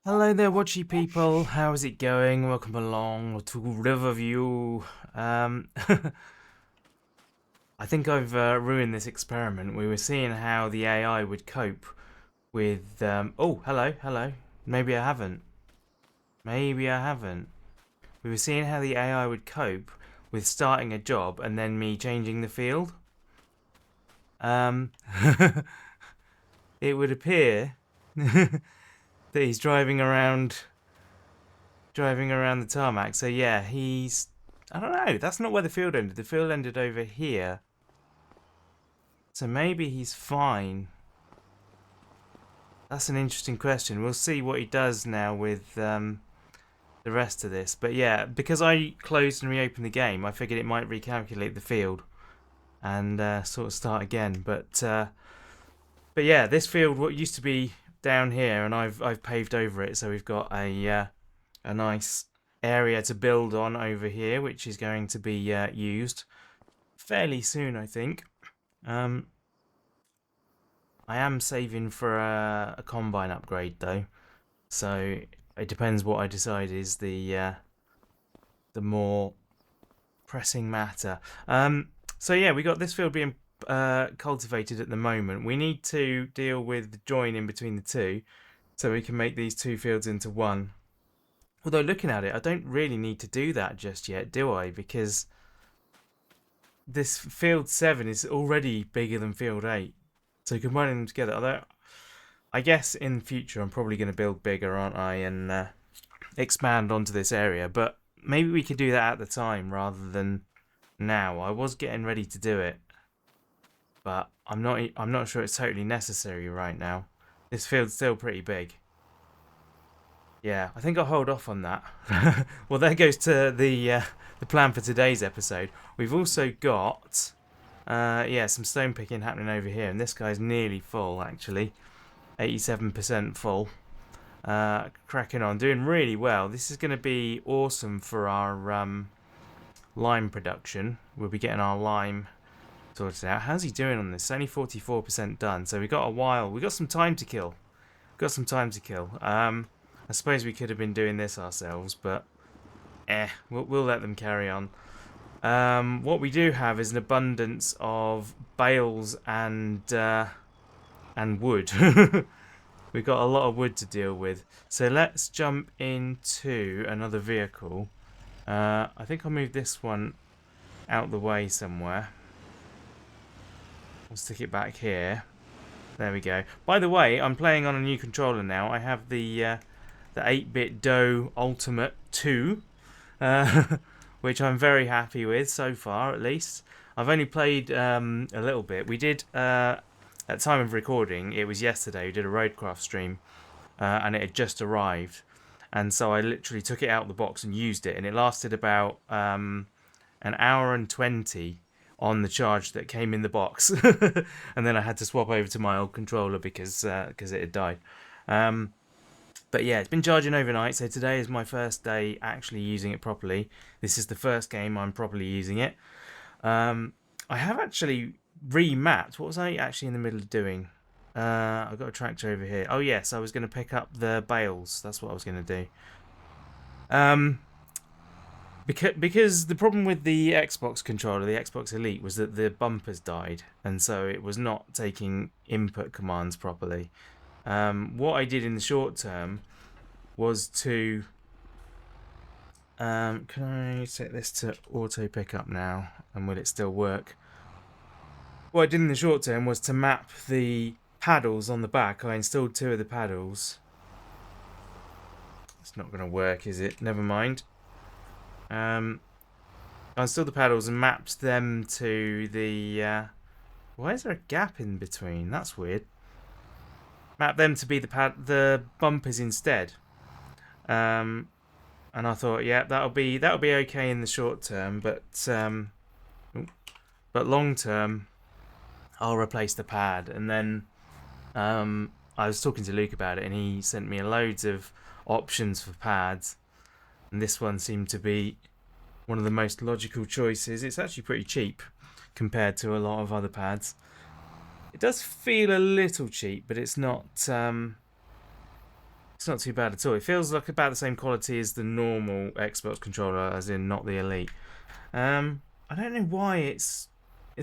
Hello there, watchy people. How's it going? Welcome along to Riverview. Um, I think I've ruined this experiment. We were seeing how the AI would cope with. Oh, hello. Maybe I haven't. Maybe I haven't. We were seeing how the AI would cope with starting a job and then me changing the field. Um, it would appear that he's driving around the tarmac. So yeah, he's. I don't know. That's not where the field ended. The field ended over here. So maybe he's fine. That's an interesting question. We'll see what he does now with the rest of this. But yeah, because I closed and reopened the game, I figured it might recalculate the field and sort of start again. But yeah, this field what used to be down here, and I've paved over it, so we've got a nice area to build on over here, which is going to be used fairly soon, I think. Um, I am saving for a combine upgrade though, so it depends what I decide is the more pressing matter. So yeah, we got this field being cultivated at the moment. We need to deal with the join in between the two, so we can make these two fields into one. Although looking at it, I don't really need to do that just yet, do I? Because this field 7 is already bigger than field 8. So combining them together, although I guess in future I'm probably going to build bigger, aren't I, and expand onto this area. But maybe we could do that at the time rather than now. I was getting ready to do it, but I'm not sure it's totally necessary right now. This field's still pretty big. Yeah, I think I'll hold off on that. Well, there goes to the plan for today's episode. We've also got yeah, some stone picking happening over here, and this guy's nearly full actually, 87% full. Cracking on, doing really well. This is going to be awesome for our lime production. We'll be getting our lime sorted out. How's he doing on this? It's only 44% done, so we got a while. We got some time to kill. I suppose we could have been doing this ourselves, but we'll let them carry on. What we do have is an abundance of bales and wood. We've got a lot of wood to deal with. So let's jump into another vehicle. I think I'll move this one out the way somewhere. We'll stick it back here. There we go. By the way, I'm playing on a new controller now. I have the 8-bit Doe Ultimate 2, which I'm very happy with so far, at least. I've only played a little bit. We did, at the time of recording, it was yesterday, we did a Roadcraft stream, and it had just arrived. And so I literally took it out of the box and used it, and it lasted about an hour and 20 on the charge that came in the box. And then I had to swap over to my old controller because it had died. But yeah, it's been charging overnight, so today is my first day actually using it properly. This is the first game I'm properly using it. I have actually remapped. What was I actually in the middle of doing? I've got a tractor over here. Oh yes, I was going to pick up the bales. That's what I was going to do. Because the problem with the Xbox controller, the Xbox Elite, was that the bumpers died, and so it was not taking input commands properly. What I did in the short term was to can I set this to auto pickup now, and will it still work? What I did in the short term was to map the paddles on the back. I installed 2 of the paddles. It's not going to work, is it? Never mind. I installed the paddles and mapped them to the why is there a gap in between? That's weird. Map them to be the bumpers instead. And I thought, yeah, that'll be okay in the short term, but long term, I'll replace the pad. And then I was talking to Luke about it, and he sent me loads of options for pads, and this one seemed to be one of the most logical choices. It's actually pretty cheap compared to a lot of other pads. It does feel a little cheap, but it's not It's not too bad at all. It feels like about the same quality as the normal Xbox controller, as in not the Elite. I don't know why it's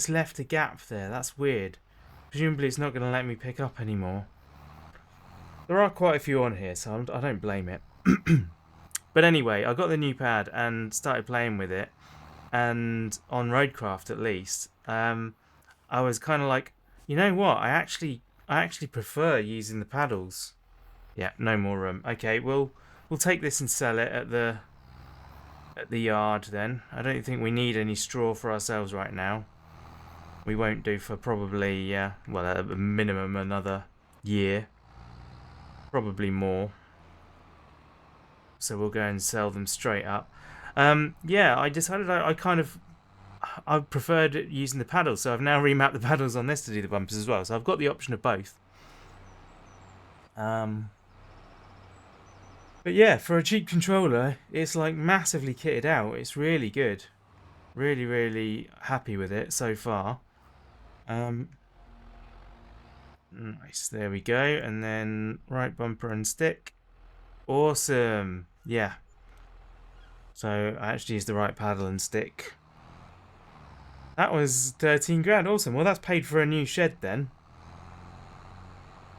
left a gap there. That's weird. Presumably it's not going to let me pick up anymore. There are quite a few on here, so I don't blame it. But anyway, I got the new pad and started playing with it. And on Roadcraft at least, I was kind of like, you know what? I actually prefer using the paddles. Yeah, no more room. Okay, we'll take this and sell it at the yard then. I don't think we need any straw for ourselves right now. We won't do for probably well, at a minimum another year, probably more. So we'll go and sell them straight up. Yeah, I decided I preferred using the paddles, so I've now remapped the paddles on this to do the bumpers as well. So I've got the option of both. But yeah, for a cheap controller, it's like massively kitted out. It's really good. Really, really happy with it so far. Nice, there we go. And then right bumper and stick. Awesome. Yeah. So I actually used the right paddle and stick. That was 13 grand. Awesome. Well, that's paid for a new shed then.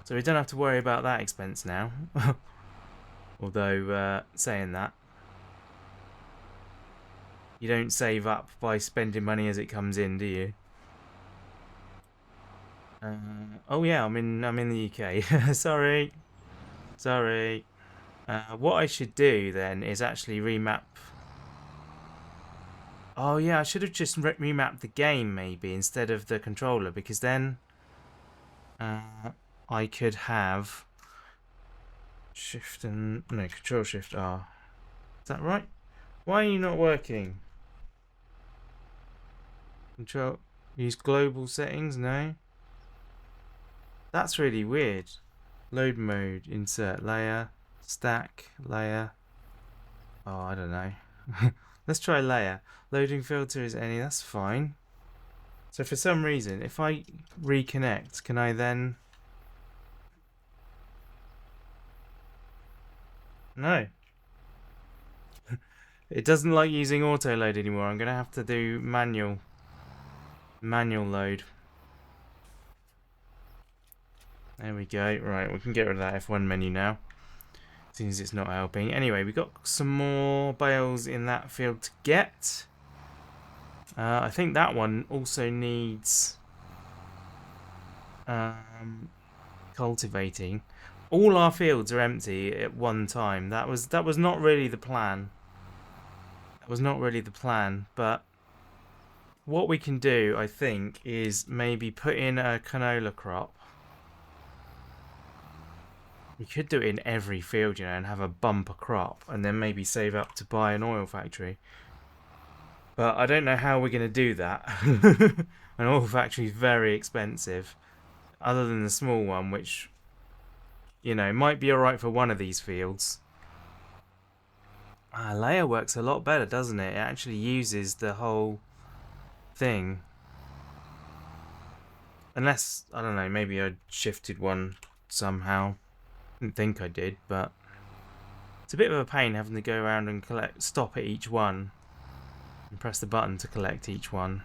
So we don't have to worry about that expense now. Although, saying that, you don't save up by spending money as it comes in, do you? Oh yeah, I'm in the UK. Sorry. What I should do then is actually remap. Oh yeah, I should have just remapped the game maybe instead of the controller, because then I could have Control Shift R. Is that right? Why are you not working? Control. Use global settings? No. That's really weird. Load mode. Insert layer. Stack. Layer. Oh, I don't know. Let's try layer. Loading filter is any. That's fine. So for some reason, if I reconnect, can I then... No. It doesn't like using auto load anymore. I'm going to have to do manual load. There we go. Right, we can get rid of that F1 menu now. Seems it's not helping. Anyway, we got some more bales in that field to get. I think that one also needs cultivating. All our fields are empty at one time. That was not really the plan. That was not really the plan, but what we can do, I think, is maybe put in a canola crop. We could do it in every field, you know, and have a bumper crop, and then maybe save up to buy an oil factory. But I don't know how we're going to do that. An oil factory is very expensive, other than the small one, which, you know, might be alright for one of these fields. Layer works a lot better, doesn't it? It actually uses the whole thing. Unless, I don't know, maybe I shifted one somehow. Didn't think I did, but it's a bit of a pain having to go around and stop at each one and press the button to collect each one.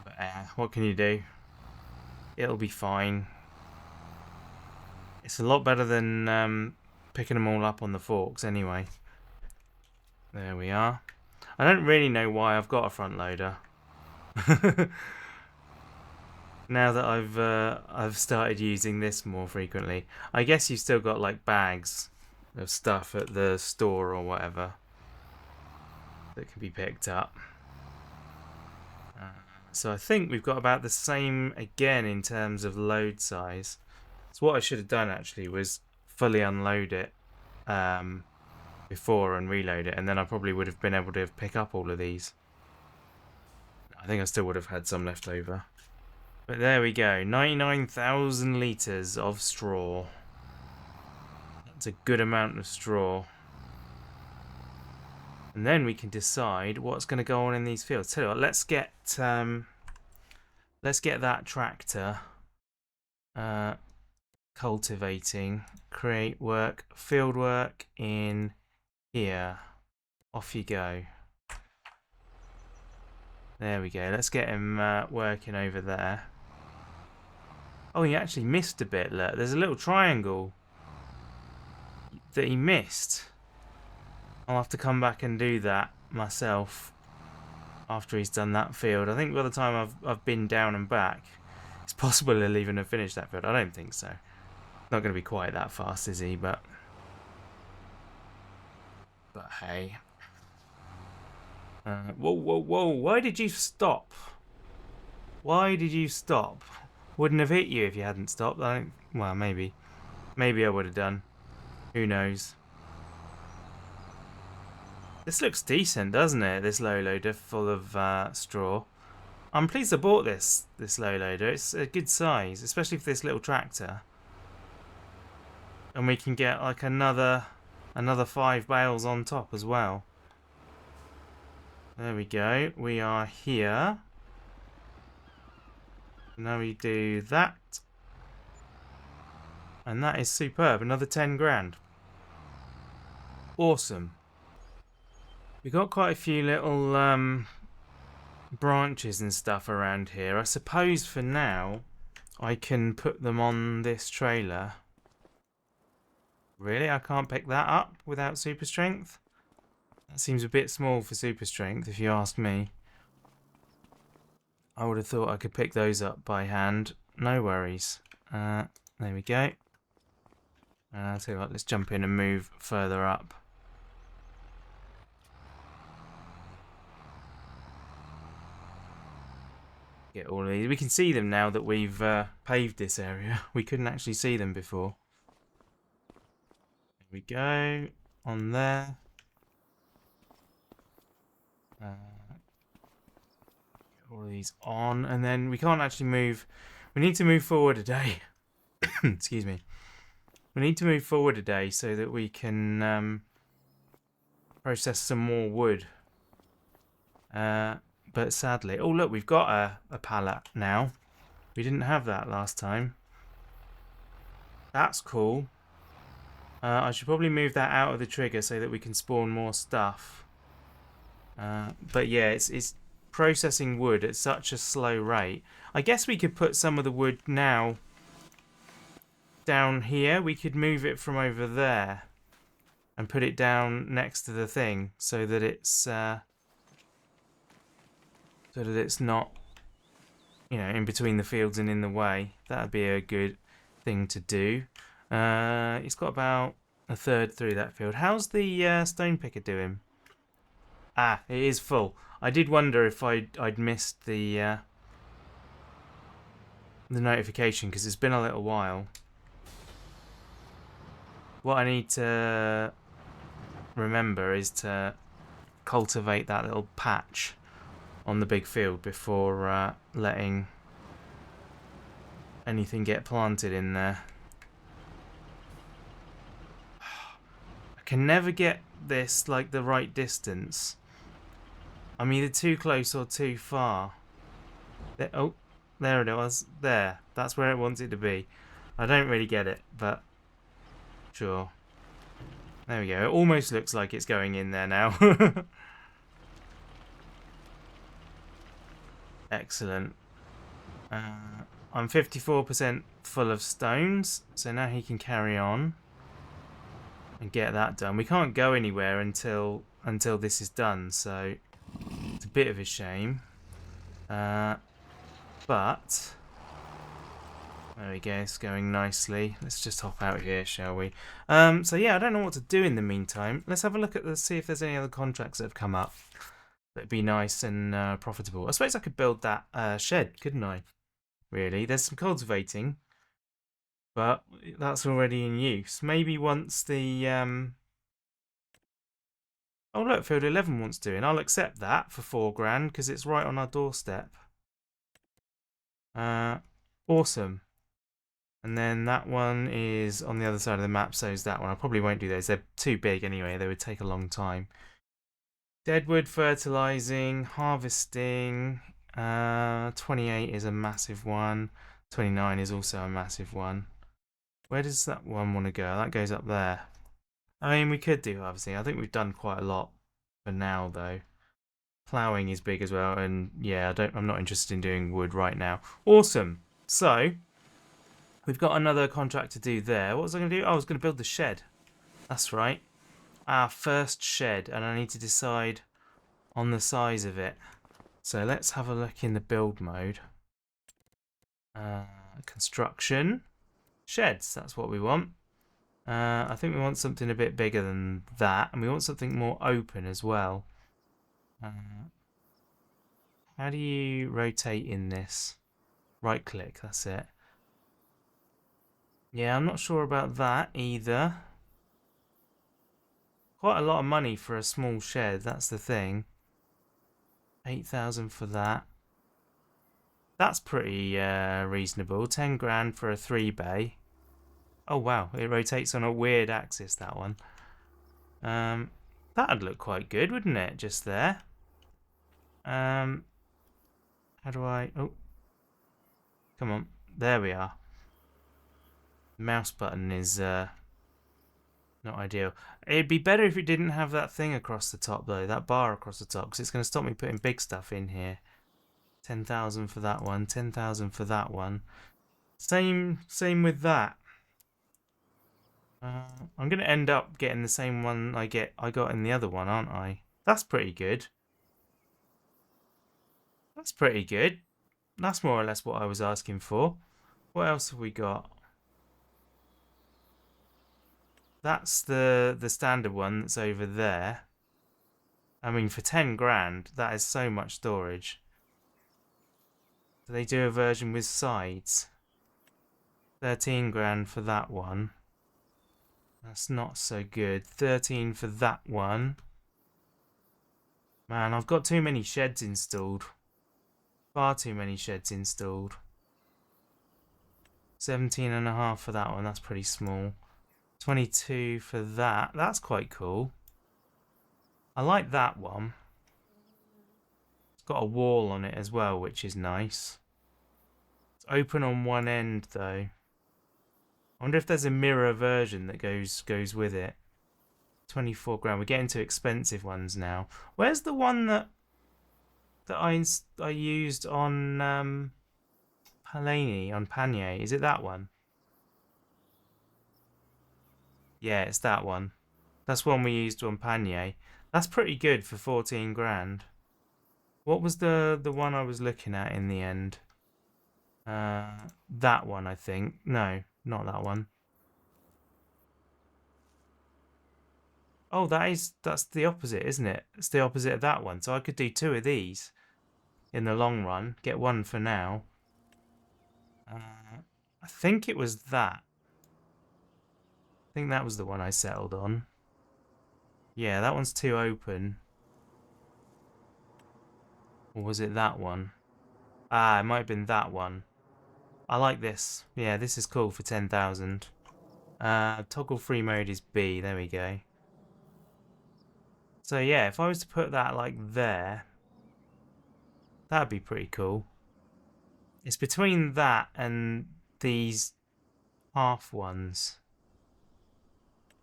But what can you do? It'll be fine. It's a lot better than picking them all up on the forks anyway. There we are. I don't really know why I've got a front loader. Now that I've started using this more frequently. I guess you've still got like bags of stuff at the store or whatever that can be picked up. So I think we've got about the same again in terms of load size. So what I should have done actually was fully unload it before and reload it, and then I probably would have been able to pick up all of these. I think I still would have had some left over. But there we go, 99,000 litres of straw. That's a good amount of straw. And then we can decide what's going to go on in these fields. Tell you what, let's get that tractor cultivating. Create work, field work in here. Off you go. There we go. Let's get him working over there. Oh, he actually missed a bit. Look, there's a little triangle that he missed. I'll have to come back and do that myself after he's done that field. I think by the time I've been down and back, it's possible he'll even have finished that field. I don't think so. Not going to be quite that fast, is he? But hey. Whoa, whoa, whoa. Why did you stop? Why did you stop? Wouldn't have hit you if you hadn't stopped. Well, maybe. Maybe I would have done. Who knows? This looks decent, doesn't it? This low loader full of straw. I'm pleased I bought this low loader. It's a good size, especially for this little tractor. And we can get like another 5 bales on top as well. There we go. We are here. Now we do that. And that is superb. Another 10 grand. Awesome. We got quite a few little branches and stuff around here. I suppose for now I can put them on this trailer. Really? I can't pick that up without super strength? That seems a bit small for super strength, if you ask me. I would have thought I could pick those up by hand. No worries. There we go. I'll tell you what, let's jump in and move further up. Get all of these. We can see them now that we've paved this area. We couldn't actually see them before. There we go. On there. Get all of these on. And then we can't actually move. We need to move forward a day. Excuse me. We need to move forward a day so that we can process some more wood. But sadly... Oh, look, we've got a pallet now. We didn't have that last time. That's cool. I should probably move that out of the trigger so that we can spawn more stuff. But yeah, it's processing wood at such a slow rate. I guess we could put some of the wood now down here. We could move it from over there and put it down next to the thing so that it's not, you know, in between the fields and in the way. That'd be a good thing to do. It's got about a third through that field. How's the stone picker doing? Ah, it is full. I did wonder if I'd missed the notification because it's been a little while. What I need to remember is to cultivate that little patch on the big field before letting anything get planted in there. I can never get this like the right distance. I'm either too close or too far. Oh, there it was. There. That's where it wants it to be. I don't really get it, but sure. There we go. It almost looks like it's going in there now. Excellent. I'm 54% full of stones, so now he can carry on and get that done. We can't go anywhere until this is done, so it's a bit of a shame. But there we go, it's going nicely. Let's just hop out here, shall we? So yeah, I don't know what to do in the meantime. Let's have a look at see if there's any other contracts that have come up that'd be nice and profitable. I suppose I could build that shed, couldn't I? Really, there's some cultivating, but that's already in use. Maybe once the oh look, field 11 wants doing. I'll accept that for 4 grand because it's right on our doorstep. Awesome. And then that one is on the other side of the map, so is that one. I probably won't do those. They're too big anyway. They would take a long time. Deadwood fertilizing, harvesting. 28 is a massive one. 29 is also a massive one. Where does that one want to go? That goes up there. I mean, we could do, obviously. I think we've done quite a lot for now, though. Ploughing is big as well, and yeah, I'm not interested in doing wood right now. Awesome. So, we've got another contract to do there. What was I going to do? Oh, I was going to build the shed. That's right. Our first shed, and I need to decide on the size of it. So let's have a look in the build mode. Construction. Sheds, that's what we want. I think we want something a bit bigger than that, and we want something more open as well. How do you rotate in this? Right click, that's it. Yeah, I'm not sure about that either. Quite a lot of money for a small shed, that's the thing. 8,000 for that. That's pretty reasonable. 10 grand for a 3-bay. Oh wow, it rotates on a weird axis, that one. That'd look quite good, wouldn't it? Just there. How do I... Oh. Come on. There we are. The mouse button is not ideal. It'd be better if it didn't have that thing across the top, though. That bar across the top, because it's going to stop me putting big stuff in here. 10,000 for that one. 10,000 for that one. Same with that. I'm going to end up getting the same one I got in the other one, aren't I? That's pretty good. That's pretty good. That's more or less what I was asking for. What else have we got? That's the standard one that's over there. I mean, for 10 grand, that is so much storage. Do they do a version with sides? 13 grand for that one. That's not so good. 13 for that one. Man, I've got too many sheds installed. Far too many sheds installed. 17.5 for that one. That's pretty small. 22 for that. That's quite cool. I like that one. It's got a wall on it as well, which is nice. It's open on one end though. I wonder if there's a mirror version that goes with it. 24 grand. We're getting to expensive ones now. Where's the one that I used on Palani, on Panier? Is it that one? Yeah, it's that one. That's one we used on Panier. That's pretty good for 14 grand. What was the one I was looking at in the end? That one, I think. No, not that one. Oh, that's the opposite, isn't it? It's the opposite of that one. So I could do 2 of these in the long run. Get one for now. I think it was that. I think that was the one I settled on. Yeah, that one's too open. Or was it that one? Ah, it might have been that one. I like this. Yeah, this is cool for 10,000. Toggle free mode is B. There we go. So yeah, if I was to put that like there, that'd be pretty cool. It's between that and these half ones.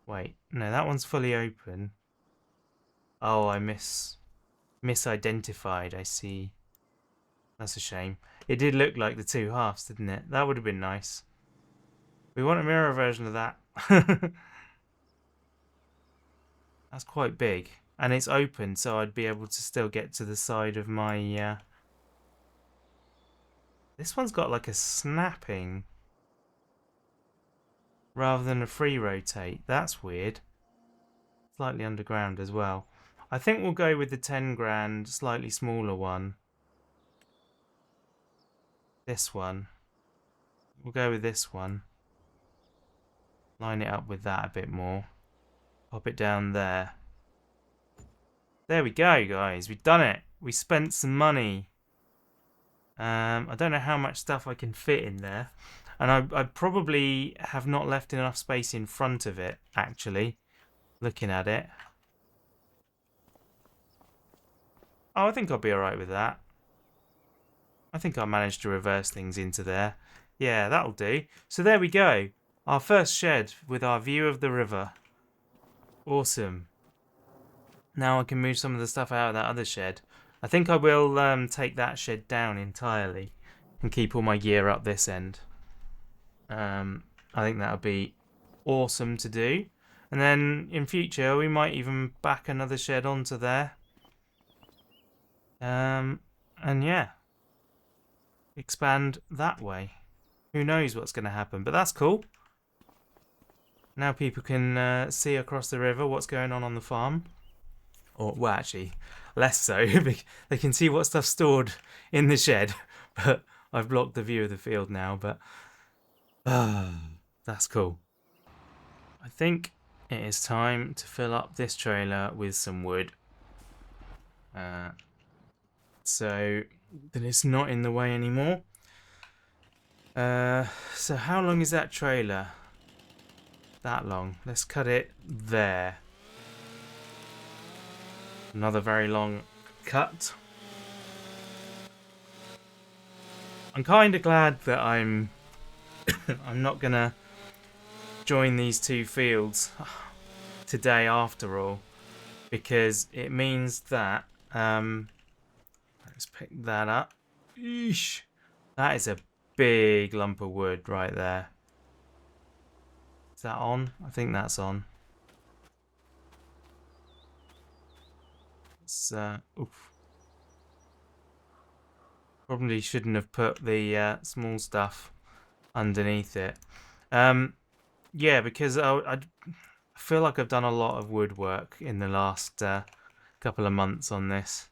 Wait, no, that one's fully open. Oh, I misidentified, I see. That's a shame. It did look like the 2 halves, didn't it? That would have been nice. We want a mirror version of that. That's quite big. And it's open, so I'd be able to still get to the side of my... This one's got like a snapping rather than a free rotate. That's weird. Slightly underground as well. I think we'll go with the 10 grand, slightly smaller one. This one. We'll go with this one. Line it up with that a bit more. Pop it down there. There we go, guys. We've done it. We spent some money. I don't know how much stuff I can fit in there. And I probably have not left enough space in front of it, actually. Looking at it. Oh, I think I'll be alright with that. I think I managed to reverse things into there. Yeah, that'll do. So there we go. Our first shed with our view of the river. Awesome. Now I can move some of the stuff out of that other shed. I think I will take that shed down entirely and keep all my gear up this end. I think that would be awesome to do. And then in future we might even back another shed onto there. And yeah, expand that way. Who knows what's going to happen, but that's cool. Now people can see across the river what's going on the farm. Or, well, actually, less so. They can see what stuff's stored in the shed. But I've blocked the view of the field now, but that's cool. I think it is time to fill up this trailer with some wood. So that it's not in the way anymore. So how long is that trailer? That long. Let's cut it there. Another very long cut. I'm kind of glad that I'm not gonna join these two fields today after all, because it means that let's pick that up. Eesh. That is a big lump of wood right there. Is that on? I think that's on. It's oof. Probably shouldn't have put the small stuff underneath it. Yeah, because I feel like I've done a lot of woodwork in the last couple of months on this,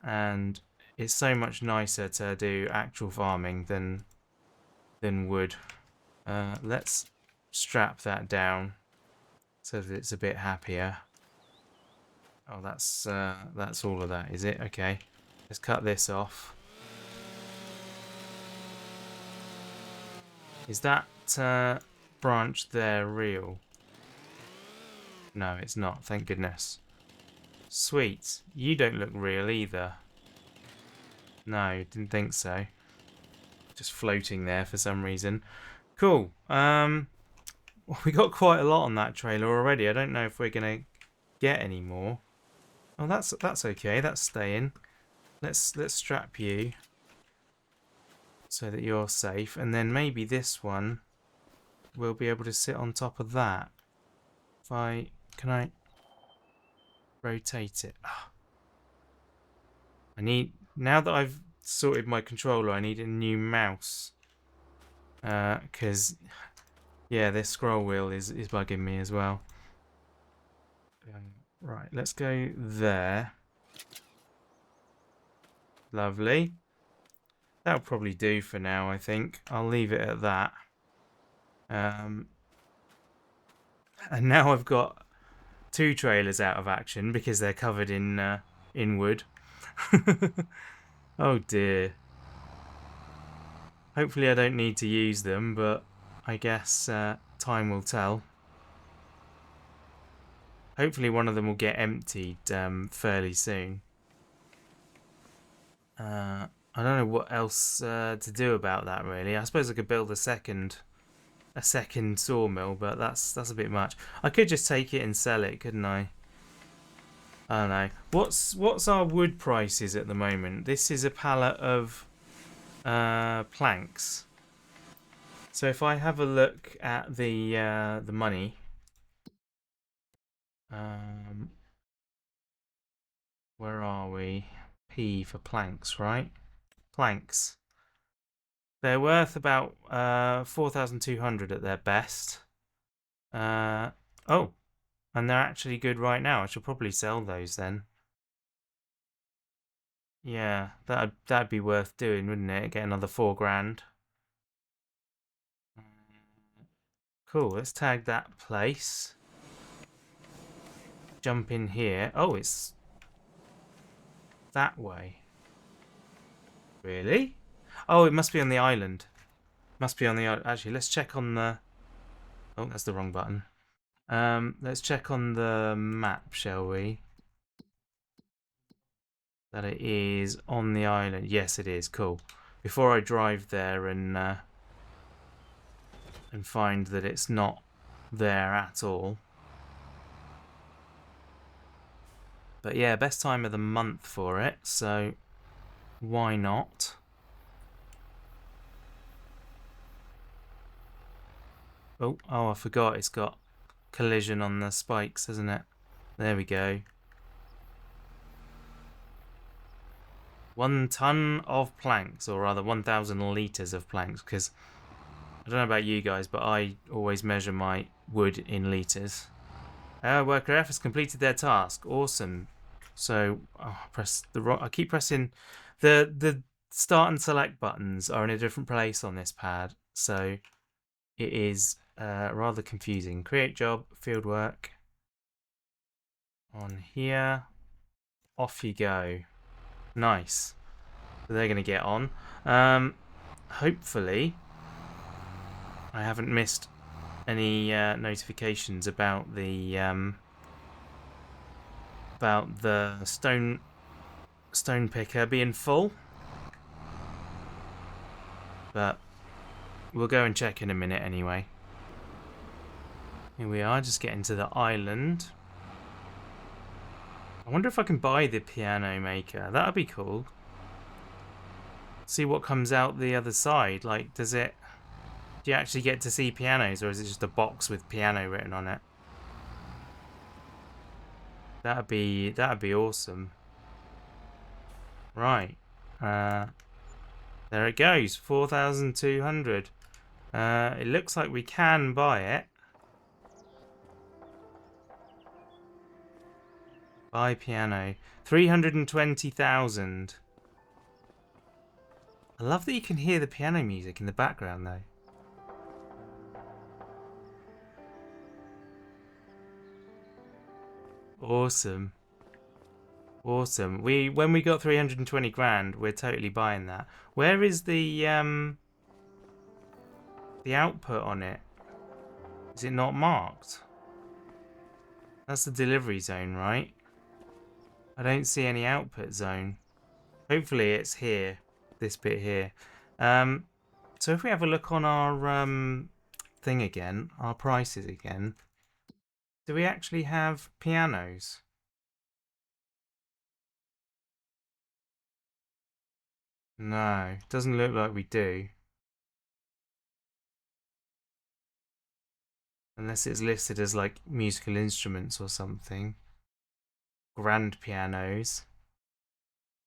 and it's so much nicer to do actual farming than wood. Let's strap that down so that it's a bit happier. Oh, that's all of that, is it? Okay, let's cut this off. Is that branch there real? No, it's not, thank goodness. Sweet. You don't look real either. No, didn't think so. Just floating there for some reason. Cool. We got quite a lot on that trailer already. I don't know if we're gonna get any more. Oh, that's okay. That's staying. Let's strap you so that you're safe, and then maybe this one will be able to sit on top of that. Can I rotate it? Oh. Now that I've sorted my controller, I need a new mouse. Because yeah, this scroll wheel is bugging me as well. Right, let's go there. Lovely. That'll probably do for now, I think. I'll leave it at that. And now I've got two trailers out of action because they're covered in wood. Oh dear. Hopefully I don't need to use them, but I guess time will tell. Hopefully one of them will get emptied fairly soon. I don't know what else to do about that really. I suppose I could build a second sawmill, but that's a bit much. I could just take it and sell it, couldn't I? I don't know. What's our wood prices at the moment? This is a pallet of planks. So if I have a look at the money, where are we? P for planks, right? Planks. They're worth about 4,200 at their best. Oh, and they're actually good right now. I should probably sell those then. Yeah, that'd be worth doing, wouldn't it? Get another 4 grand. Cool. Let's tag that place. Jump in here. Oh, it's that way. Really? Oh, it must be on the island. Must be on the island. Actually, let's check on the... Oh, that's the wrong button. Let's check on the map, shall we? That it is on the island. Yes, it is. Cool. Before I drive there and and find that it's not there at all. But yeah, best time of the month for it, so why not? Oh, I forgot it's got collision on the spikes, hasn't it? There we go. 1 ton of planks, or rather 1,000 litres of planks, because I don't know about you guys, but I always measure my wood in litres. Worker F has completed their task. Awesome. So I keep pressing the start and select buttons are in a different place on this pad, so it is rather confusing. Create job, field work on here. Off you go. Nice. So they're going to get on. Hopefully I haven't missed any notifications about the stone picker being full, but we'll go and check in a minute anyway. Here we are, just getting to the island. I wonder if I can buy the piano maker. That'd be cool. See what comes out the other side. Like, do you actually get to see pianos, or is it just a box with piano written on it? That'd be awesome. Right. There it goes. 4,200. It looks like we can buy it. Buy piano. 320,000. I love that you can hear the piano music in the background though. Awesome. Awesome. When we got 320 grand, we're totally buying that. Where is the output on it? Is it not marked? That's the delivery zone, right? I don't see any output zone. Hopefully it's here. This bit here. So if we have a look on our thing again, our prices again, do we actually have pianos? No, doesn't look like we do. Unless it's listed as like musical instruments or something. Grand pianos.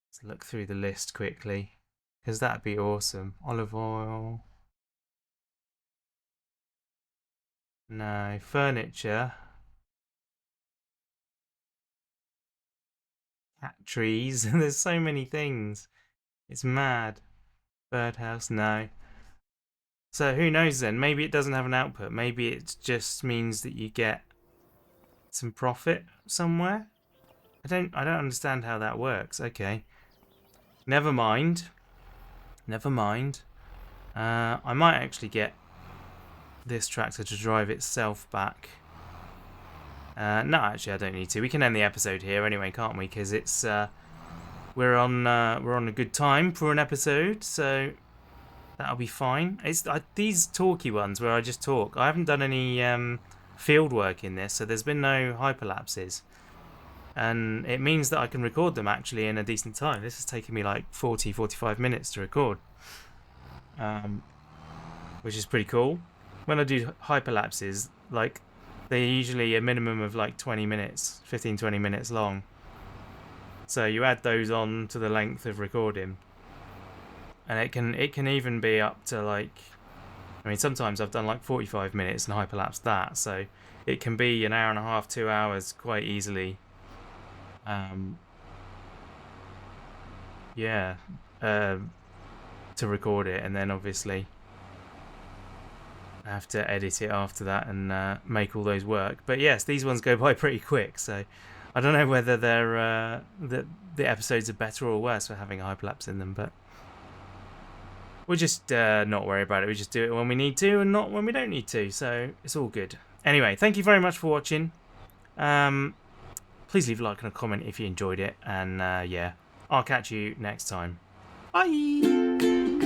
Let's look through the list quickly, because that'd be awesome. Olive oil. No. Furniture. Cat trees. There's so many things. It's mad. Birdhouse, no. So who knows then? Maybe it doesn't have an output. Maybe it just means that you get some profit somewhere. I don't understand how that works. Okay. Never mind. Never mind. I might actually get this tractor to drive itself back. No, actually I don't need to. We can end the episode here anyway, can't we? Because it's we're on a good time for an episode, so that'll be fine. It's these talky ones where I just talk. I haven't done any field work in this, so there's been no hyperlapses, and it means that I can record them actually in a decent time. This has taken me like 45 minutes to record, which is pretty cool. When I do hyperlapses, like, they're usually a minimum of like 20 minutes, 15-20 minutes long. So you add those on to the length of recording, and it can even be up to like, I mean, sometimes I've done like 45 minutes and hyperlapsed that, so it can be an hour and a half, 2 hours quite easily. Yeah, to record it, and then obviously I have to edit it after that and make all those work. But yes, these ones go by pretty quick, so I don't know whether they're the episodes are better or worse for having a hyperlapse in them, but we'll just not worry about it. We just do it when we need to and not when we don't need to, so it's all good. Anyway, thank you very much for watching. Please leave a like and a comment if you enjoyed it, and yeah, I'll catch you next time. Bye!